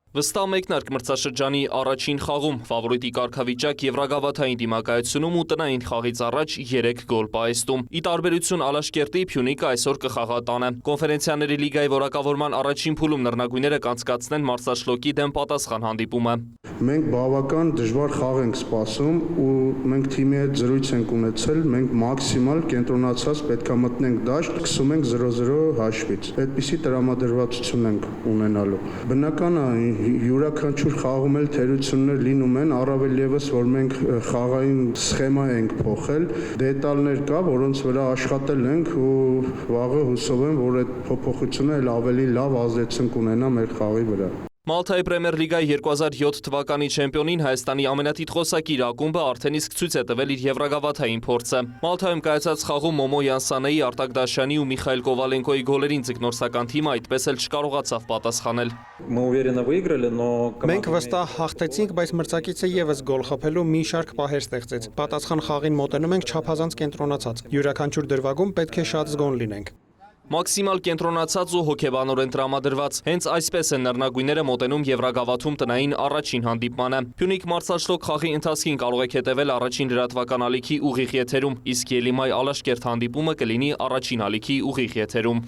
Վստահ մեկնարկ մրցաշրջանի առաջին խաղում ֆավորիտի կարգավիճակ Եվրագավաթային դիմակայությունում ու տնային խաղից առաջ 3 գոլ պահեստում։ Ի տարբերություն Ալաշկերտի, Փյունիկը այսօր կխաղա տանը։ Կոնֆերենցիաների լիգայի որակավորման առաջին փուլում նռնագույները կանցկացնեն Մարսաշլոկի դեմ պատասխան հանդիպումը։ Մենք բավական դժվար խաղ ենք սպասում ու մենք թիմի հետ զրույց ենք ունեցել, մենք մաքսիմալ կենտրոնացած պետք է մտնենք դաշտ, սկսում ենք 0-0 հաշվից։ Այդպիսի տրամադրվածություն ենք ունենալու։ Բնական է յուրաքանչյուր խաղում էլ թերություններ լինում են, առավել ևս որ մենք խաղային սխեմա ենք փոխել, դետալներ կա, որոնց վրա աշխատել ենք ու վաղը հուսով եմ, որ այդ փոփոխությունը էլ ավելի լավ ազդեցություն կունենա մեր խաղի վրա։ Մալթայի Պրեմիեր լիգայի 2007 թվականի չեմպիոնին Հայաստանի ամենատիտղոսակիր ակումբը արդեն իսկ ցույց է տվել իր եվրագավաթային փորձը։ Մալթայում կայացած խաղում Մոմո Յանսանեի, Արտակ Դաշյանի ու Միխայել Կովալենկոյի գոլերին ձկնորսական թիմը այդպես էլ չկարողացավ պատասխանել։ Մենք վստահ հաղթեցինք, բայց մրցակիցը եւս գոլ խփելու մի շարք պահեր ստեղծեց։ Պատասխան խաղին մոտենում ենք չափազանց կենտրոնացած։ Յուրաքանչյուր դրվագում պետք է շատ զգոն լինենք։ Մաքսիմալ կենտրոնացած ու հոգեբանորեն տրամադրված, հենց այսպես են նռնագույները մոտենում Եվրագավաթում տնային առաջին հանդիպմանը։ Փյունիկ Մարսաշլոկ խաղի ընթացքին կարող եք հետևել առաջին լրատվական ալիքի ուղիղ եթերում, իսկ Ելիմայ Ալաշկերտ հանդիպումը կլինի առաջին ալիքի ուղիղ եթերում։